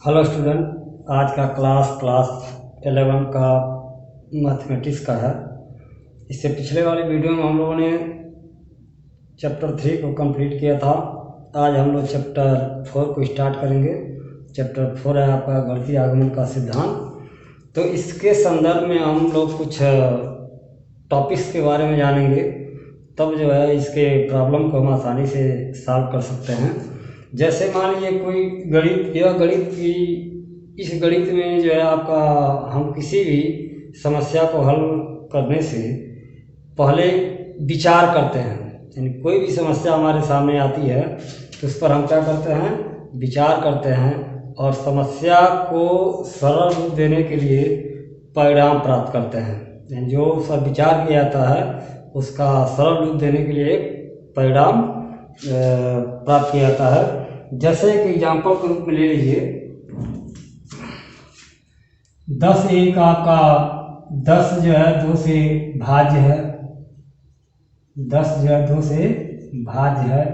Hello student, आज का class 11 का मैथमेटिक्स का है। इससे पिछले वाले वीडियो में हम लोगों ने चैप्टर 3 को कंप्लीट किया था। आज हम लोग चैप्टर 4 को स्टार्ट करेंगे। चैप्टर 4 है आपका गणितीय आगमन का सिद्धांत। तो इसके संदर्भ में हम लोग कुछ टॉपिक्स के बारे में जानेंगे, तब जो है इसके प्रॉब्लम को हम आसानी से सॉल्व कर सकते हैं। जैसे मान लीजिए कोई गणित, यह गणित की इस गणित में जो है आपका हम किसी भी समस्या को हल करने से पहले विचार करते हैं। यानी कोई भी समस्या हमारे सामने आती है तो उस पर हम क्या करते हैं, विचार करते हैं और समस्या को सरल रूप देने के लिए परिणाम प्राप्त करते हैं। यानी जो सब विचार किया जाता है उसका सरल रूप देने के लिए एक परिणाम प्राप्त किया जाता है। जैसे कि एग्जाम्पल के रूप में ले लीजिए 10 एक आपका 10 जो है 2 से भाज्य है। 10 जो है 2 से भाज्य है।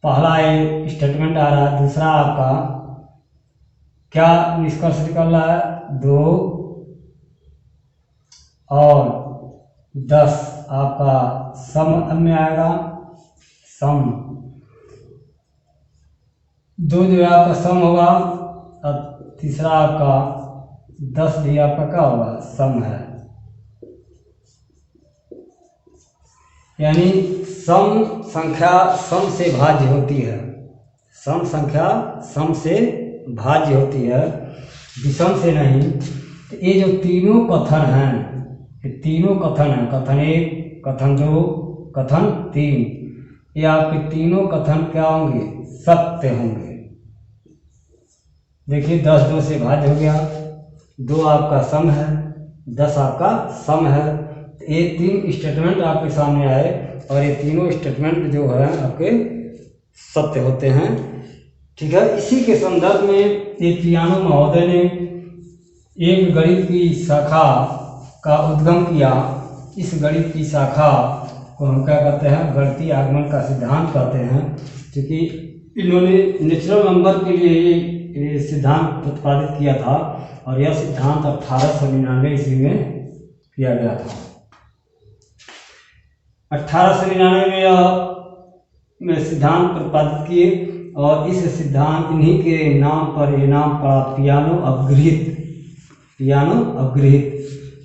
पहला एक स्टेटमेंट आ रहा है। दूसरा आपका क्या निष्कर्ष निकल रहा है, 2 और 10 आपका सम में आएगा। सम 2 जो है आपका सम होगा और तीसरा आपका 10 भी आपका क्या होगा, सम है। यानी सम संख्या सम से भाज्य होती है। सम संख्या सम से भाज्य होती है, विषम से नहीं। तो ये जो तीनों कथन हैं, ये तीनों कथन हैं, कथन 1, कथन 2, कथन 3, ये आपके तीनों कथन क्या होंगे, सत्य होंगे। देखिए 10 2 से भाज्य हो गया, 2 आपका सम है, 10 आपका सम है। तो ये 3 स्टेटमेंट आपके सामने आए और ये तीनों स्टेटमेंट जो है आपके सत्य होते हैं। ठीक है। इसी के संदर्भ में ये पियानो महोदय ने एक गणित की शाखा का उद्गम किया। इस गणित की शाखा को हम क्या कहते हैं, गणितीय आगमन का सिद्धांत कहते हैं। क्योंकि इन्होंने नेचुरल नंबर के लिए ये सिद्धांत प्रतिपादित किया था और यह सिद्धांत 1899 ईस्वी में किया गया था। 1899 में सिद्धांत प्रतिपादित किए और इस सिद्धांत इन्हीं के नाम पर ये नाम पड़ा पियानो अपगृहित। पियानो अपगृहित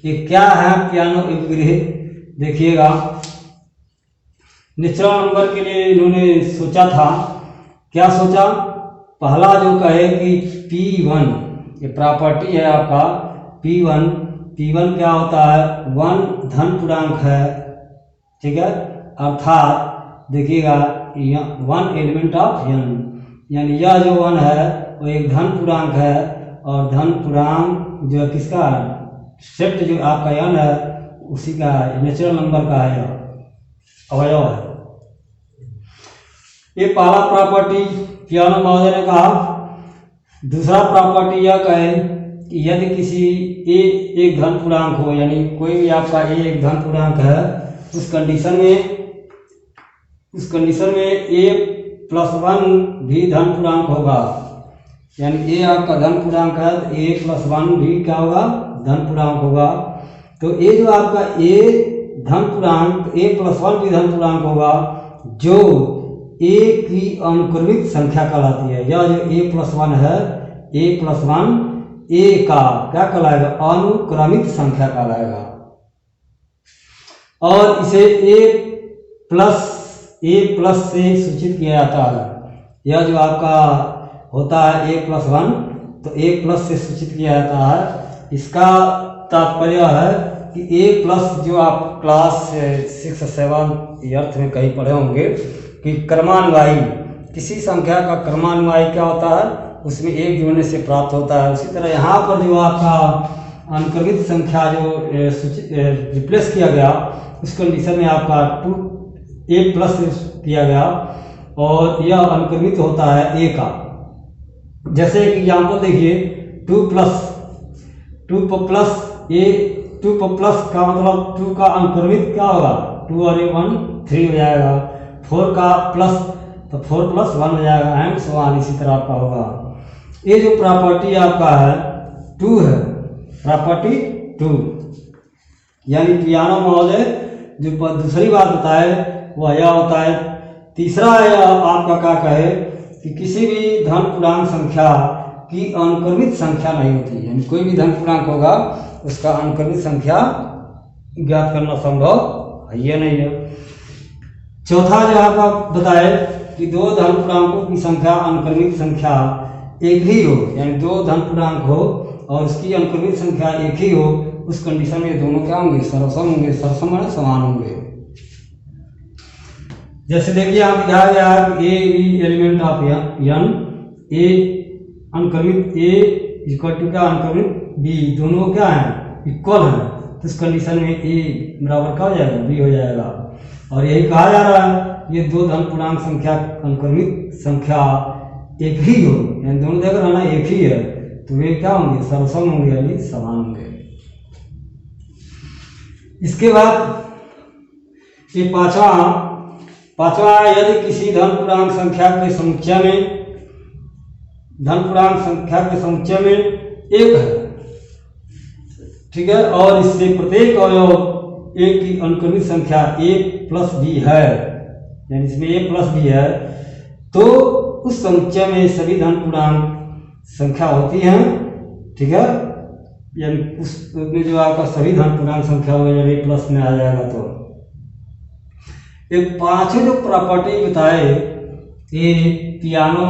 ये क्या है, पियानो अपगृहित देखिएगा। नेचुरल नंबर के लिए इन्होंने सोचा था, क्या सोचा, पहला जो कहे कि P1 ये प्रॉपर्टी है आपका P1 क्या होता है, 1 धन पूर्णांक है। ठीक है। अर्थात देखिएगा 1 एलिमेंट ऑफ n, यानी यह जो 1 है वो एक धन पूर्णांक है और धन पूर्णांक जो है किसका, सेट जो आपका n है उसी का नेचुरल नंबर का है, अवयव है। ये पहला प्रॉपर्टी पियानो महोदय ने कहा। दूसरा प्रॉपर्टी यह कहे कि यदि किसी ए एक धन पूर्णांक हो, यानी कोई भी आपका ए एक धन पूर्णांक है, उस कंडीशन में ए प्लस 1 भी धन पूर्णांक होगा। यानी ए आपका धन पूर्णांक है तो ए प्लस 1 भी क्या होगा, धन पूर्णांक होगा। तो ये जो आपका ए धन पूर्णांक, ए प्लस 1 भी धन पूर्णांक होगा, जो ए की अनुक्रमिक संख्या कहलाती है। यह जो ए प्लस 1 है, ए प्लस 1 ए का क्या कहलाएगा, अनुक्रमिक संख्या कहलाएगा। और इसे ए प्लस से सूचित किया जाता है। यह जो आपका होता है ए प्लस 1, तो ए प्लस से सूचित किया जाता है। इसका तात्पर्य है कि ए प्लस जो आप क्लास 6 7 अर्थ में कहीं पढ़े होंगे कि क्रमानुवाई, किसी संख्या का क्रमानुवाई क्या होता है, उसमें एक जोड़ने से प्राप्त होता है। उसी तरह यहाँ पर जो आपका अनुक्रमित संख्या जो रिप्लेस किया गया, उस कंडीशन में आपका 2 ए प्लस किया गया और यह अनुक्रमित होता है ए का। जैसे एक एग्जाम्पल देखिए, 2 प्लस का मतलब 2 का अनुक्रमित क्या होगा, 2 और 1 3 हो जाएगा। 4 का प्लस तो 4 + 1 हो जाएगा, एंड सो ऑन, इसी तरह आपका होगा। ये जो प्रॉपर्टी आपका है 2 है, प्रॉपर्टी 2, यानी पियानो महोदय जो दूसरी बात बताए वह यह होता है। तीसरा आपका क्या कहे कि किसी भी धन पूर्णांक संख्या की अनुक्रमित संख्या नहीं होती, यानी कोई भी धन पूर्णांक होगा उसका अनुक्रमित संख्या ज्ञात करना संभव है ये नहीं है। चौथा जो आपका बताए कि दो धन पूर्णांकों की संख्या अनुक्रमिक संख्या एक ही हो, यानी दो धन पूर्णांक हो और उसकी अनुक्रमिक संख्या एक ही हो, उस कंडीशन में दोनों क्या होंगे, सर्वसम होंगे। सर्वसम माने समान होंगे। जैसे देखिए आप दिखाया गया है कि A B element of N, A अनुक्रमित ए इक्वल टू क्या अनुक्रमित बी, दोनों क्या है इक्वल है, तो इस कंडीशन में ए बराबर क्या हो जाएगा, बी हो जाएगा। और यही कहा जा रहा है ये दो धन पूर्णांक संख्या अनुक्रमिक संख्या एक ही हो, यानी दोनों देख रहा ना एक ही है, तो वे क्या होंगे, सर्वसम होंगे यानी समान होंगे। इसके बाद ये पांचवा यदि किसी धन पूर्णांक संख्या के समुच्चय में एक है, ठीक है, और इससे प्रत्येक अवयव ए की अनुक्रमिक संख्या a प्लस बी है, यानी इसमें a प्लस बी है, तो उस समुच्चय में सभी धन पूर्णांक संख्या होती हैं, ठीक है, यानी उसमें जो आपका सभी धन पूर्णांक संख्या होगा जब a प्लस में आ जाएगा। तो ये पांचों जो प्रॉपर्टी बताए ये पियानो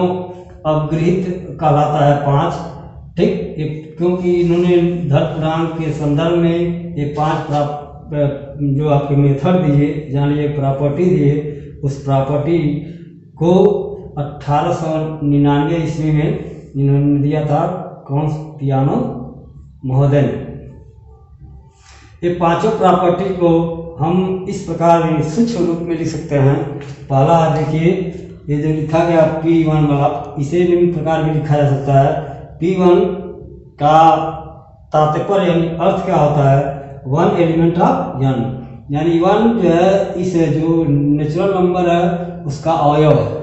अपग्रहित कहलाता है 5, ठीक, क्योंकि इन्होंने धन पूर्णांक के संदर्भ में ये 5 जो आपके मेथड दिए, यानी ये प्रॉपर्टी दिए, उस प्रॉपर्टी को 1899 ईस्वी में इन्होंने दिया था कौन, पियानो महोदय ने। ये पांचों प्रॉपर्टी को हम इस प्रकार सूक्ष्म रूप में लिख सकते हैं। पहला देखिए ये जो लिखा गया P1 वाला, इसे निम्न प्रकार में लिखा जा सकता है। P1 का तात्पर्य यानी अर्थ क्या होता है, 1 एलिमेंट ऑफ n, यानी 1 जो है इस जो नेचुरल नंबर है उसका अवयव है।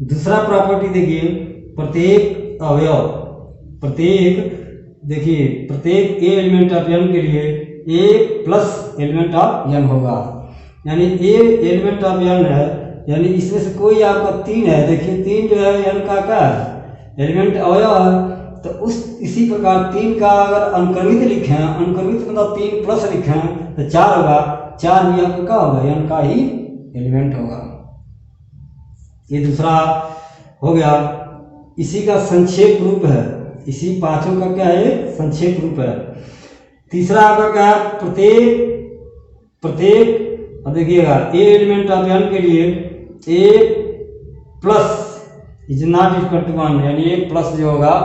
दूसरा प्रॉपर्टी देखिए प्रत्येक ए एलिमेंट ऑफ n के लिए a plus element of n होगा, यानी a एलिमेंट ऑफ n है, यानी इसमें से कोई आपका 3 है, देखिए 3 जो है n का क्या है एलिमेंट अवयव है, तो इसी प्रकार 3 का अगर अनुक्रमित लिखें, अनुक्रमित मतलब 3 प्लस लिखें तो 4 होगा, 4 भी आपका क्या होगा, n का ही एलिमेंट होगा। ये दूसरा हो गया, इसी का संक्षेप रूप है, इसी पांचों का क्या है संक्षेप रूप है। तीसरा आपका क्या है, प्रत्येक अब देखिएगा ए एलिमेंट ऑफ n के लिए a plus is not equal to 1, यानी a प्लस जो होगा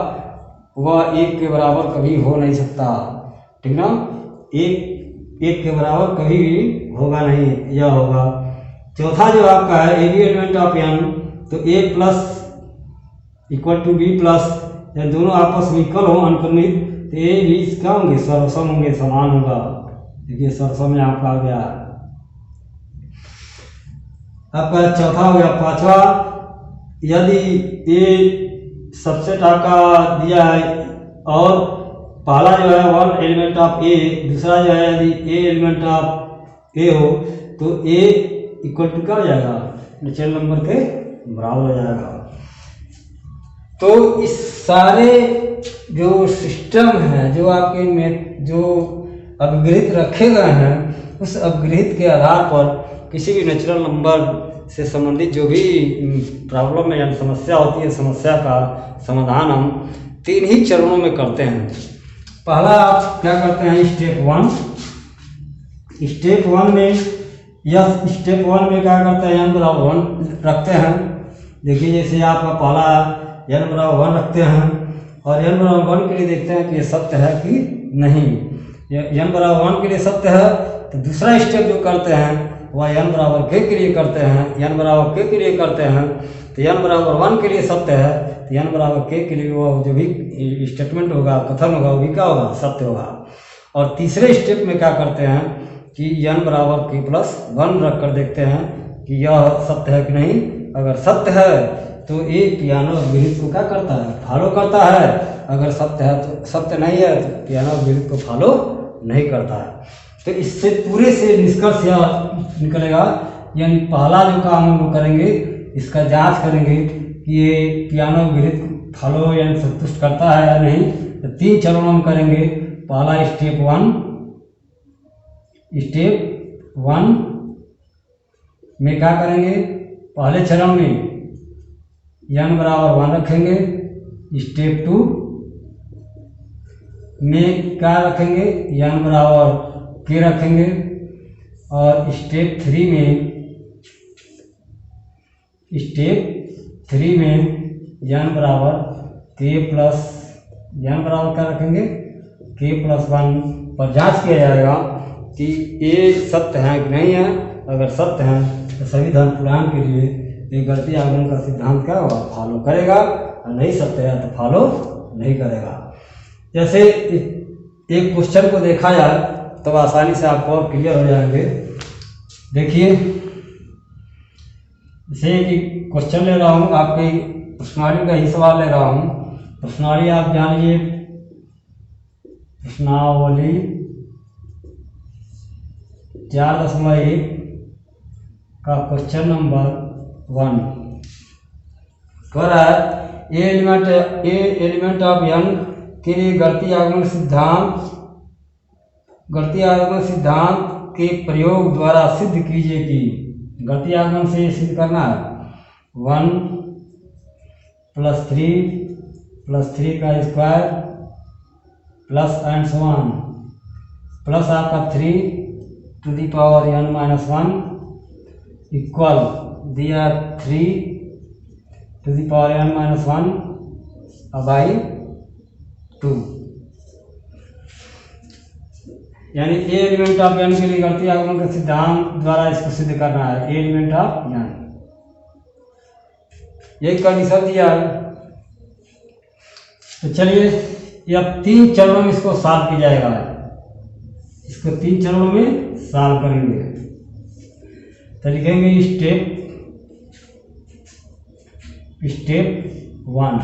वह 1 के बराबर कभी हो नहीं सकता, ठीक ना, 1 के बराबर कभी भी होगा नहीं, यह होगा। चौथा जो आपका है a B element of n, तो a plus equal to b plus, या दोनों आपस में इक्वल हो अनुक्रमित, तो ए भी क्या होंगे, सर्वसम होंगे, समान होगा। देखिए सर्वसम में आपका आ गया आपका। चौथा हो गया पांचवा, यदि ए सबसेट आपका दिया है और पहला जो है 1 एलिमेंट ऑफ ए, दूसरा जो है यदि ए एलिमेंट ऑफ ए हो, तो ए इक्वल टू क्या हो जाएगा, नेचुरल नंबर के बराबर हो जाएगा। तो इस सारे जो सिस्टम है जो आपके में जो अपग्रहित रखे गए हैं, उस अपग्रहित के आधार पर किसी भी नेचुरल नंबर से संबंधित जो भी प्रॉब्लम में या समस्या होती है, समस्या का समाधान हम 3 ही चरणों में करते हैं। पहला आप क्या करते हैं, स्टेप 1 में, यह स्टेप 1 में क्या करते हैं, n बराबर 1 रखते हैं। देखिए जैसे आपका पहला n बराबर 1 रखते हैं और n बराबर 1 के लिए देखते हैं कि ये सत्य है कि नहीं। n बराबर 1 के लिए सत्य है तो दूसरा स्टेप जो करते हैं वह n बराबर k के लिए करते हैं, n बराबर k के लिए करते हैं, तो n बराबर 1 के लिए सत्य है तो n बराबर k के लिए वो जो भी स्टेटमेंट होगा, कथन होगा, वो भी क्या होगा, सत्य होगा। और तीसरे स्टेप में क्या करते हैं कि n बराबर k प्लस 1 रख कर देखते हैं कि यह सत्य है कि नहीं। अगर सत्य है तो ये पियानो विहित को क्या करता है, फॉलो करता है। अगर सत्य है तो सत्य नहीं है तो पियानो विहित को फॉलो नहीं करता है। तो इससे पूरे से निष्कर्ष यह निकलेगा, यानी पहला जो काम हम लोग करेंगे इसका जांच करेंगे कि ये पियानो विहित को फॉलो यानी संतुष्ट करता है या नहीं। तो 3 चरणों में करेंगे। पहला स्टेप 1 में क्या करेंगे, पहले चरण में n बराबर 1 रखेंगे। स्टेप 2 में क्या रखेंगे, n बराबर k रखेंगे। और स्टेप 3 में n बराबर k प्लस n बराबर क्या रखेंगे, k प्लस 1 पर जांच किया जाएगा कि ये सत्य है कि नहीं है। अगर सत्य है तो सभी धन पूर्णांक के लिए ये गणितीय आगमन का सिद्धांत क्या होगा, फॉलो करेगा। और नहीं सत्य है तो फॉलो नहीं करेगा। जैसे एक क्वेश्चन को देखा जाए तो आसानी से आपको और क्लियर हो जाएंगे। देखिए, जैसे कि क्वेश्चन ले रहा हूँ, आपके प्रश्नावली का ही सवाल ले रहा हूँ। प्रश्नावली आप जान लीजिए, प्रश्नावली 4.1 का क्वेश्चन नंबर 1 कह रहा है ए एलिमेंट ऑफ n के लिए गणितीय आगमन सिद्धांत के प्रयोग द्वारा सिद्ध कीजिए कि गणितीय आगमन से सिद्ध करना है 1 + 3 का square plus and so on plus आपका 3n-1 इक्वल दिया 3n-1 बाई 2। यानी ए एलिमेंट ऑफ n के लिए गणितीय आगमन के सिद्धांत द्वारा इसको सिद्ध करना है। ए एलिमेंट ऑफ n, यही कंडीशन दिया है। तो चलिए, अब 3 चरणों में इसको सॉल्व किया जाएगा। इसको 3 चरणों में सॉल्व करेंगे। तो लिखेंगे स्टेप 1।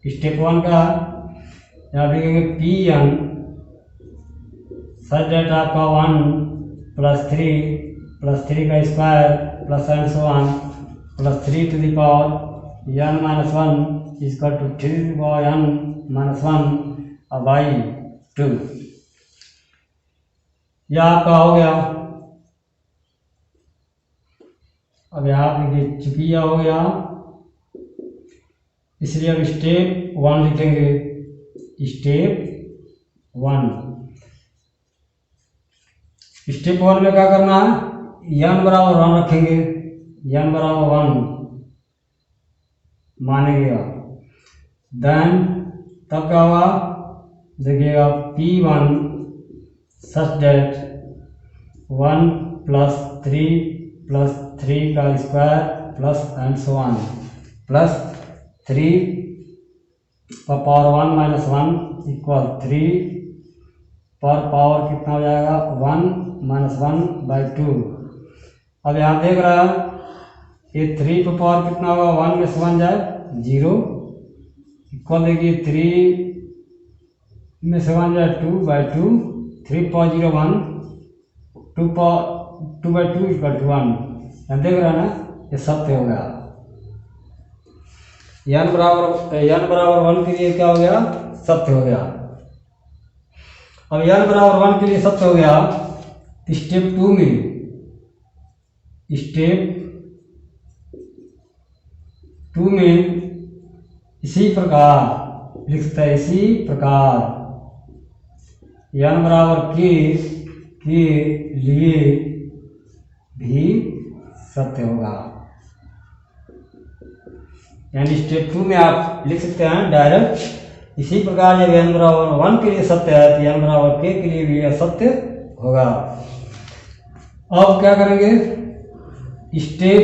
स्टेप 1 का यहाँ लिखेंगे Pn सच डेट आपका 1 + 3 का square plus and so on plus 3n-1 equal to 3n-1 by 2। यह आपका हो गया। अब यहाँ देखिए चूंकि यह हो गया, इसलिए अब स्टेप 1 लिखेंगे। स्टेप 1 में क्या करना है, n बराबर 1 रखेंगे। n बराबर 1 मानेंगे आप। देन तब क्या होगा, देखिएगा P1 सच डेट 1 + 3 का square plus and so on plus 3 पर पावर 1 - 1 इक्वल 3 पर पावर कितना हो जाएगा 1 - 1 बाई 2। अब यहाँ देख रहा है ये 3 पर पावर कितना होगा, 1 में से 1 जाए 0 इक्वल देखिए 3 में से 1 जाए 2 बाई 2। 3 पर 0 1 2 बाई 2 इक्वल टू 1। यहाँ देख रहे हैं ना, ये सत्य हो गया। n बराबर 1 के लिए क्या हो गया, सत्य हो गया। अब n बराबर 1 के लिए सत्य हो गया। स्टेप 2 में इसी प्रकार लिख सकते हैं, इसी प्रकार n बराबर k के लिए भी सत्य होगा। यानी स्टेप 2 में आप लिख सकते हैं डायरेक्ट इसी प्रकार जब n बराबर 1 के लिए सत्य है तो n बराबर k के लिए भी यह सत्य होगा। अब क्या करेंगे, स्टेप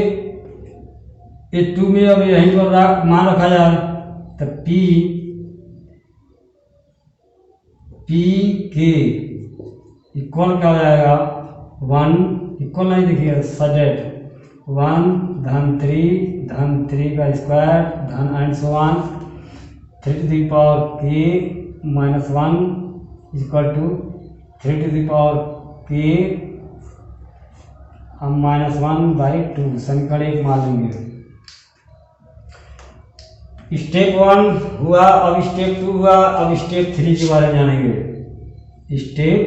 2 में अब यहीं पर मान रखा जाए तो p k इक्वल क्या हो जाएगा 1 इक्वल नहीं, देखिए सजेट 1 धन 3 का स्क्वायर धन and so on 3 to the power k minus 1 is equal to 3 to the power k हम -1/2 समीकरण 1 मान लेंगे। स्टेप 1 हुआ, अब स्टेप 2 हुआ, अब स्टेप 3 के बारे में जानेंगे। स्टेप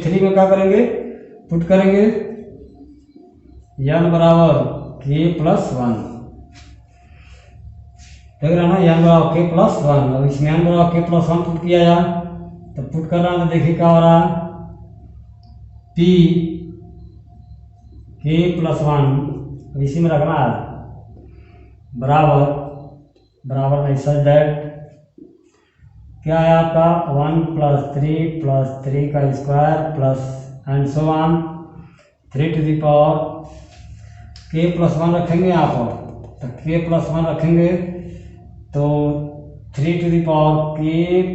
3 में क्या करेंगे, पुट करेंगे n बराबर k प्लस 1, देख रहे हैं ना, n बराबर k प्लस 1। अब इसमें n बराबर k प्लस 1 पुट किया जाए तो पुट कर रहा है तो देखिए क्या हो रहा है, p k प्लस 1 इसी में रखना है, बराबर नहीं सच दैट क्या है आपका 1 + 3 का square plus and so on 3 to the power k plus 1 रखेंगे यहाँ पर, तो k प्लस 1 रखेंगे तो 3 to the power k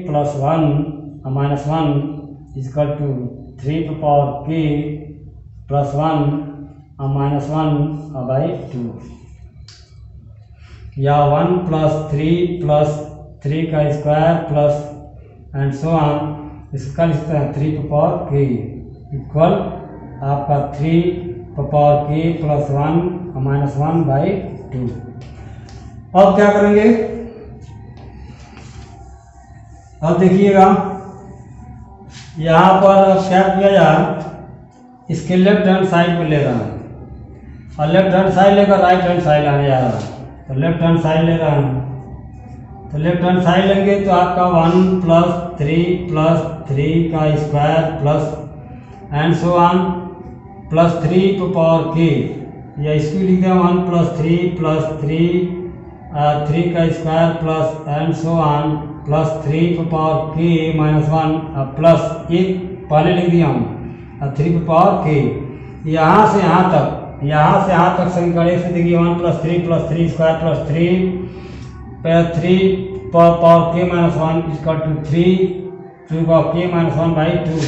plus 1 minus 1 equal to 3 to the power k plus 1 minus 1/2 या 1 + 3 का square plus and so on, इसका लिखते हैं 3 to the power k equal आपका 3 to the power k plus 1 minus 1/2। अब क्या करेंगे, अब देखिएगा यहाँ पर क्या किया जाए, इसके लेफ्ट हैंड साइड पे ले रहा है और लेफ्ट हैंड साइड लेकर राइट हैंड साइड आने जा रहा है, तो लेफ्ट हैंड साइड ले रहा है, तो लेफ्ट हैंड साइड लेंगे तो आपका 1 + 3 का square plus and so on plus 3 to the power k, या इसको लिख दें 1 + 3 का square plus and so on plus 3 to the power k minus 1 plus 1 पहले लिख दिया हूँ 3 to the पावर k। यहाँ से यहाँ तक समीकरण से देखिए 1 + 3 square plus 3 power k minus 1 equal to 3 to the power k minus 1/2,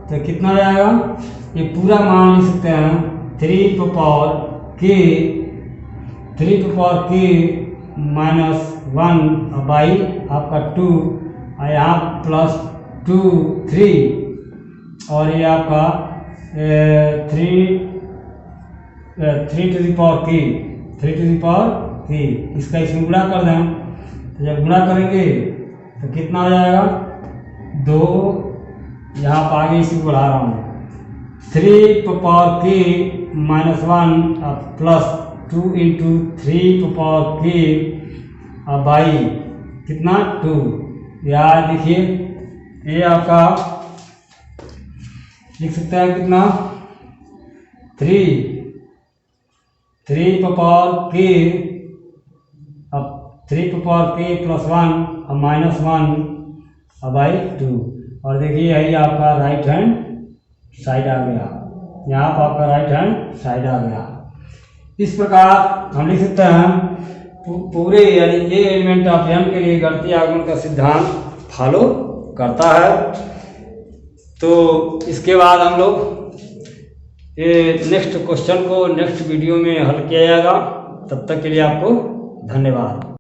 तो कितना जाएगा, ये पूरा मान लिख सकते हैं 3 to the power k minus 1/2 आपका 2, यहाँ प्लस 2 3 और ये आपका 3 to the पावर k, इसका इसमें गुणा कर दें, तो जब गुणा करेंगे तो कितना हो जाएगा 2, यहाँ पर आगे इसी को बढ़ा रहा हूँ 3 to the power k minus 1 plus 2 × 3 to the power k by कितना 2, यार देखिए ये आपका लिख सकते हैं कितना 3 to the पावर k, अब 3 to the power k plus 1 minus 1/2, और देखिए यही आपका राइट हैंड साइड आ गया, यहाँ पर आपका राइट हैंड साइड आ गया। इस प्रकार हम लिख सकते हैं पूरे यानी ये एलिमेंट ऑफ m के लिए गणितीय आगमन का सिद्धांत फॉलो करता है। तो इसके बाद हम लोग ये नेक्स्ट क्वेश्चन को नेक्स्ट वीडियो में हल किया जाएगा। तब तक के लिए आपको धन्यवाद।